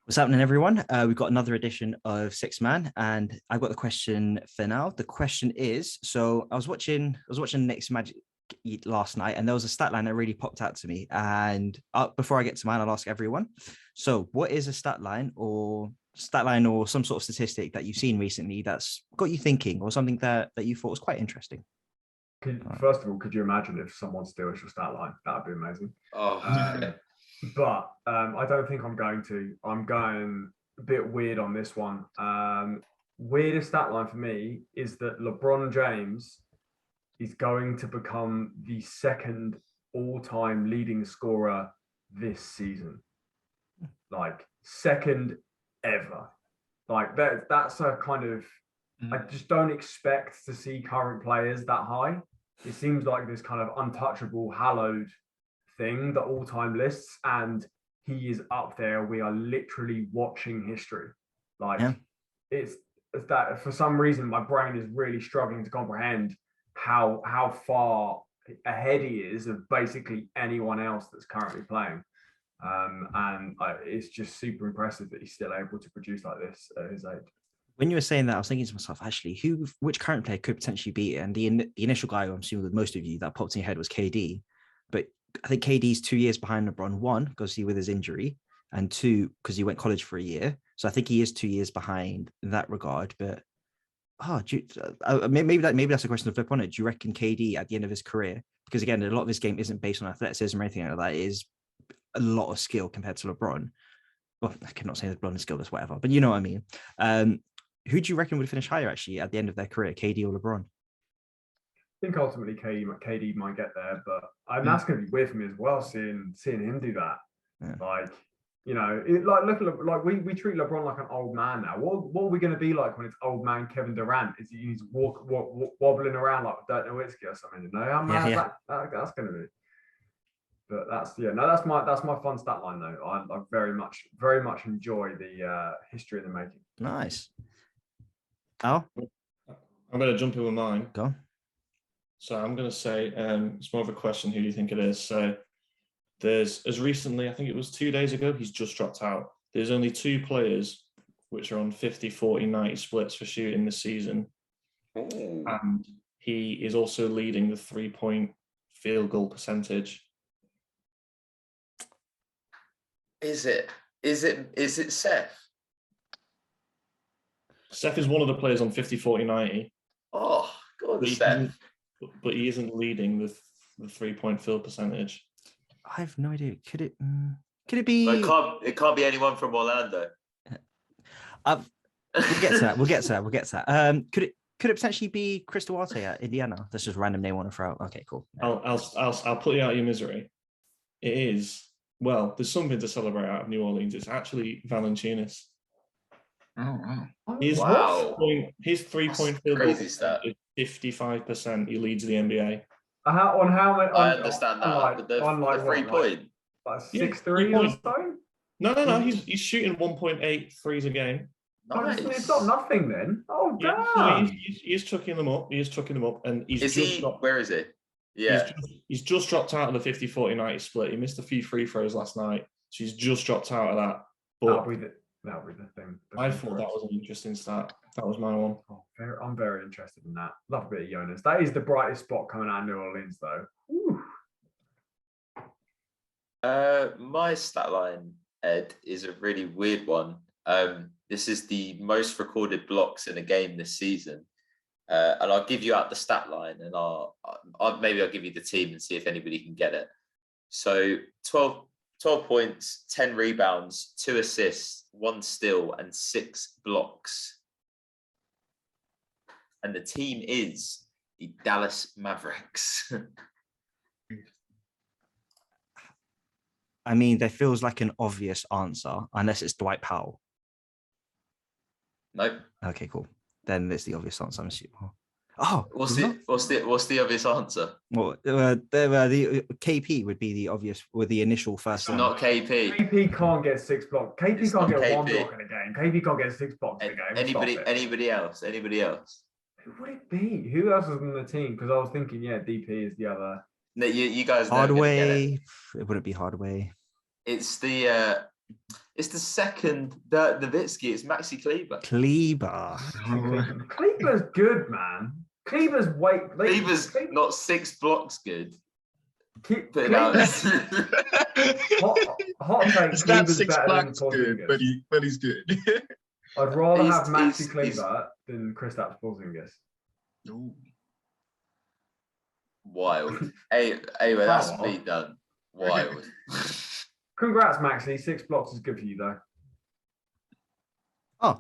What's happening, everyone? We've got another edition of Six Man, and I've got the question for now. The question is: so I was watching Knicks Magic last night, and there was a stat line that really popped out to me. And before I get to mine, I'll ask everyone. So, what is a stat line, or some sort of statistic that you've seen recently that's got you thinking, or something that you thought was quite interesting? First of all, could you imagine if someone steals your stat line? That'd be amazing. But I don't think I'm going to. I'm going a bit weird on this one. Weirdest stat line for me is that LeBron James is going to become the second all-time leading scorer this season. Like, second ever. Like, that's a kind of... I just don't expect to see current players that high. It seems like this kind of untouchable, hallowed thing, the all-time lists, and he is up there. We are literally watching history. It's that for some reason my brain is really struggling to comprehend how far ahead he is of basically anyone else that's currently playing. It's just super impressive that he's still able to produce like this at his age. When you were saying that, I was thinking to myself, actually, which current player could potentially beat it? And the initial guy, I'm assuming with most of you, that popped in your head was KD. But I think KD's 2 years behind LeBron. One, because he with his injury, and two, because he went college for a year. So I think he is 2 years behind in that regard. But maybe that's a question to flip on it. Do you reckon KD at the end of his career? Because again, a lot of his game isn't based on athleticism or anything like that. It is a lot of skill compared to LeBron. Well, I cannot say that LeBron is skilless, whatever, but you know what I mean. Who do you reckon would finish higher actually at the end of their career, KD or LeBron? I think ultimately KD might get there, but that's going to be weird for me as well, seeing him do that. Yeah. Like, you know, look at we treat LeBron like an old man now. What are we going to be like when it's old man Kevin Durant? Is he's wobbling around like Dirk Nowitzki or something? You know, how mad that's going to be. But that's my fun stat line though. I very much enjoy the history of the making. Nice. Al? I'm going to jump in with mine. Go on. So I'm going to say, it's more of a question, who do you think it is? So there's, as recently, I think it was 2 days ago, he's just dropped out. There's only two players which are on 50, 40, 90 splits for shooting this season. Ooh. And he is also leading the 3-point field goal percentage. Is it Seth? Seth is one of the players on 50, 40, 90. Oh, God, Seth. But he isn't leading the 3-point field percentage. I have no idea. Could it be? It can't be anyone from Orlando. We'll get to that. Could it potentially be Chris Duarte at Indiana? That's just a random name I want to throw out. Okay, cool. I'll put you out of your misery. It is, well, there's something to celebrate out of New Orleans. It's actually Valanciunas. Oh, wow. His 3-point field goal is 55%. He leads the NBA. On how many? I understand that, but the 3-point. Like 6'3" or so? No. He's shooting 1.8 threes a game. Nice. It's not nothing then. Oh, damn. He's chucking them up. And where is he? Yeah. He's just dropped out of the 50, 40, 90 split. He missed a few free throws last night. So he's just dropped out of that. But that'll be the thing. I thought that was an interesting stat. That was my one. Oh, I'm very interested in that. Love a bit of Jonas. That is the brightest spot coming out of New Orleans, though. Ooh. My stat line, Ed, is a really weird one. This is the most recorded blocks in a game this season. And I'll give you out the stat line, and I'll give you the team and see if anybody can get it. So 12 points, 10 rebounds, 2 assists, 1 steal, and 6 blocks. And the team is the Dallas Mavericks. I mean, there feels like an obvious answer, unless it's Dwight Powell. Nope. Okay, cool. Then it's the obvious answer, I'm assuming. Oh, what's the obvious answer? Well, the KP would be the obvious, with the initial first. It's not KP. KP can't get 6 blocks. KP can't get 1 block in a game. KP can't get 6 blocks in a game. Anybody else? Who would it be? Who else is on the team? Because I was thinking, DP is the other. No, you guys. Hardaway. It wouldn't be Hardaway. It's the It's the second, the Nowitzki. It's Maxi Kleber. Kleber's good, man. Kleber's not 6 blocks good. Hot take. It's not Kleber's 6 better blocks than good, but he's good. I'd rather have Maxi Kleber than Kristaps Porzingis. Ooh. Wild. Anyway, that's me done. Wild. Congrats, Maxi. 6 blocks is good for you, though. Oh,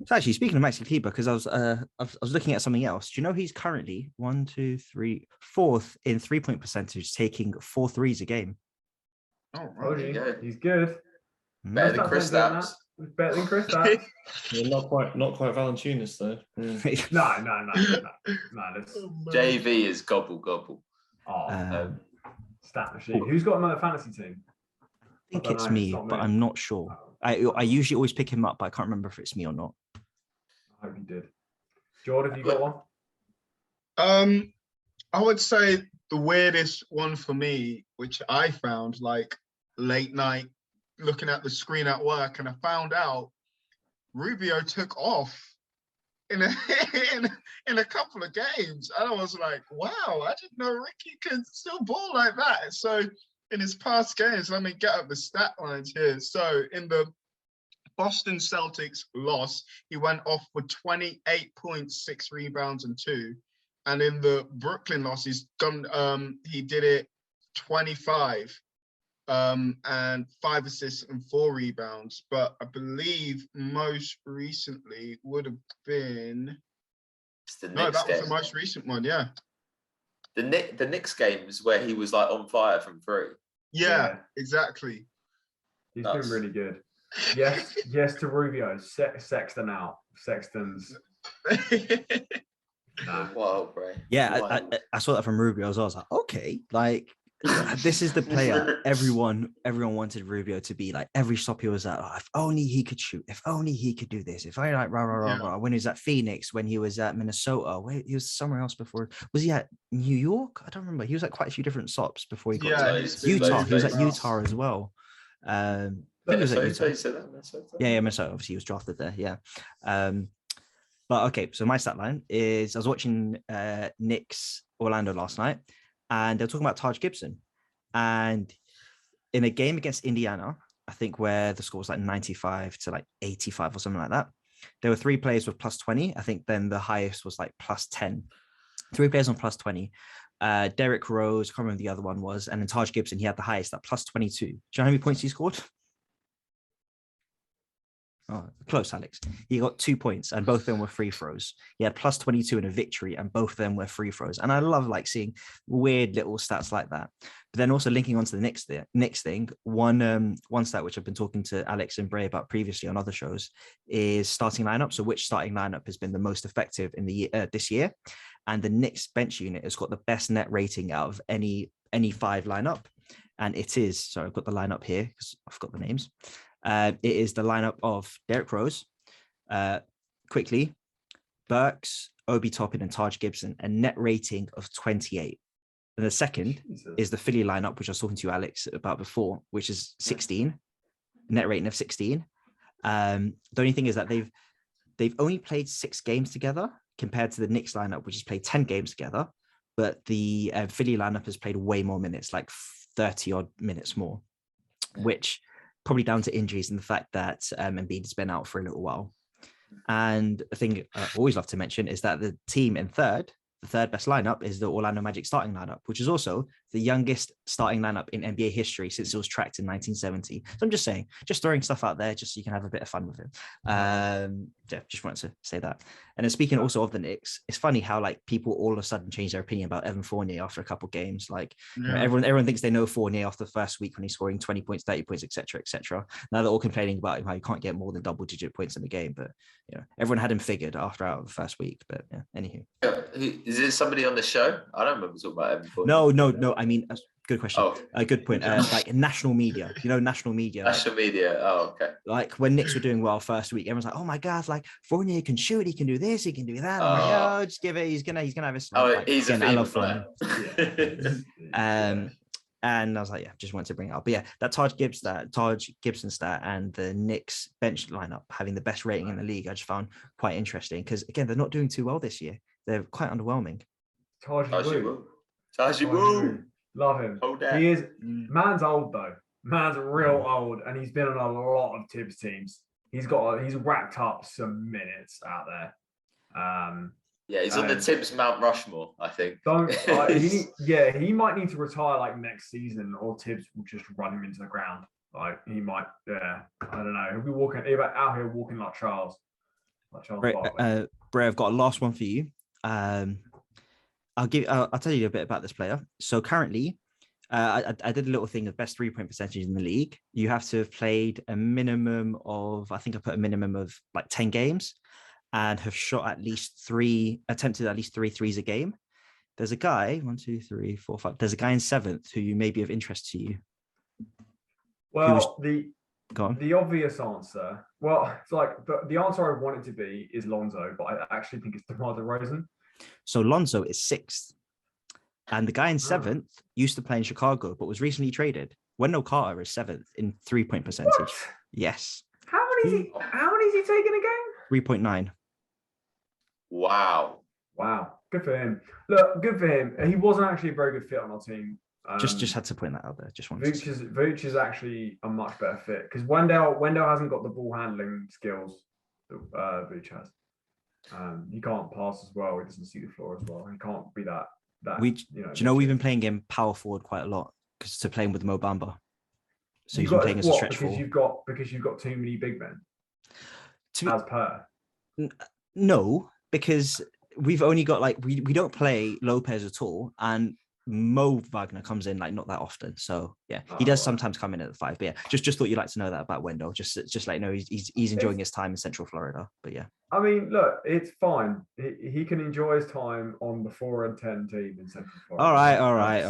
so actually, speaking of Maxi Kleber, because I was looking at something else. Do you know he's currently 4th in 3-point percentage, taking 4 threes a game? Oh, right. He's good. Better than Kristaps. Better than Kristaps. Not quite Valanciunas though. No. JV is gobble. Stat machine. Who's got another fantasy team? I think it's me, but I'm not sure. I usually always pick him up, but I can't remember if it's me or not. I hope you did. Jordan, have you got one? I would say the weirdest one for me, which I found like late night looking at the screen at work, and I found out Rubio took off in a couple of games, and I was like, wow, I didn't know Ricky could still ball like that. So in his past games, let me get up the stat lines here. So in the Boston Celtics loss, he went off for 28 points, 6 rebounds, and 2. And in the Brooklyn loss, he did it 25 and 5 assists and 4 rebounds. But I believe most recently would have been that was the most recent one, yeah. The Knicks game was where he was like on fire from 3. Yeah. Exactly. He's been really good. Yes to Rubio. Sexton out. Sexton's. Wow, bro. Yeah, I saw that from Rubio as well. I was like, okay, like this is the player everyone wanted Rubio to be. Like every stop he was at, if only he could shoot, if only he could do this, if I like rah. When he was at Phoenix, when he was at Minnesota, where he was somewhere else before. Was he at New York? I don't remember. He was at quite a few different stops before he got to Utah. He was at Utah as well. Minnesota. Minnesota. Obviously, he was drafted there. Yeah. But okay, so my stat line is I was watching Knicks Orlando last night, and they were talking about Taj Gibson. And in a game against Indiana, I think where the score was like 95 to like 85 or something like that, there were 3 players with plus 20. I think then the highest was like plus 10. 3 players on plus 20. Derrick Rose, I can't remember the other one was, and then Taj Gibson, he had the highest at plus 22. Do you know how many points he scored? Oh, close, Alex. He got 2 points, and both of them were free throws. He had plus 22 in a victory, and both of them were free throws. And I love like seeing weird little stats like that. But then also linking on to the next thing, one stat which I've been talking to Alex and Bray about previously on other shows is starting lineup. So which starting lineup has been the most effective in the this year? And the Knicks bench unit has got the best net rating out of any 5 lineup, and it is. So I've got the lineup here because I've got the names. It is the lineup of Derrick Rose, quickly, Burks, Obi Toppin, and Taj Gibson, a net rating of 28. And the second is the Philly lineup, which I was talking to you, Alex, about before, which is 16, net rating of 16. The only thing is that they've only played 6 games together compared to the Knicks lineup, which has played 10 games together. But the Philly lineup has played way more minutes, like 30 odd minutes more, which probably down to injuries and the fact that Embiid has been out for a little while. And the thing I always love to mention is that the team in third, the third best lineup is the Orlando Magic starting lineup, which is also the youngest starting lineup in NBA history since it was tracked in 1970. So I'm just saying, just throwing stuff out there just so you can have a bit of fun with it. Just wanted to say that. And then speaking also of the Knicks, it's funny how like people all of a sudden change their opinion about Evan Fournier after a couple of games. Like you know, everyone thinks they know Fournier after the first week when he's scoring 20 points, 30 points, etc., etc. Now they're all complaining about him, how you can't get more than double-digit points in the game. But you know, everyone had him figured after out of the first week. But yeah, anywho. Is it somebody on the show? I don't remember talking about Evan Fournier. No. I mean, good question. Good point. Like national media, national media. National media. Oh, okay. Like when Knicks were doing well first week, everyone's like, "Oh my God! Like Fournier can shoot. He can do this. He can do that." I'm like, just give it. He's gonna have his. He's a female player. And I was like, yeah, just wanted to bring it up. But yeah, that Taj Gibson stat and the Knicks bench lineup having the best rating in the league, I just found quite interesting because again, they're not doing too well this year. They're quite underwhelming. Taji Woo. Love him. He is, man's old though. Man's real old, and he's been on a lot of Tibbs teams. He's racked up some minutes out there. Yeah, he's on the Tibbs Mount Rushmore, I think. He might need to retire like next season, or Tibbs will just run him into the ground. Like he might, I don't know. He'll be out here walking like Charles. Bray, I've got a last one for you. I'll tell you a bit about this player. So currently, I did a little thing of best 3-point percentage in the league. You have to have played a minimum of, I think I put a minimum of like 10 games and have attempted at least 3 threes a game. There's a guy, 1, 2, 3, 4, 5. There's a guy in 7th who may be of interest to you. Well, the obvious answer, it's like the answer I want it to be is Lonzo, but I actually think it's DeMar DeRozan. So Lonzo is 6th. And the guy in 7th used to play in Chicago, but was recently traded. Wendell Carter is 7th in 3-point percentage. What? Yes. How many is he taking a game? 3.9. Wow. Good for him. Look, good for him. He wasn't actually a very good fit on our team. Just had to point that out there. Just wanted Vooch is actually a much better fit because Wendell hasn't got the ball handling skills that Vooch has. He can't pass as well. He doesn't see the floor as well. He can't be that. We've been playing him power forward quite a lot because to playing with Mo Bamba. So he's been playing as a stretch because you've got too many big men. No, because we've only got we don't play Lopez at all, and Mo Wagner comes in like not that often. So yeah, he does sometimes come in at the 5. But yeah, just thought you'd like to know that about Wendell. Just like he's enjoying his time in Central Florida. But yeah, I mean, look, it's fine. He can enjoy his time on the 4 and 10 team in Central Florida. All right.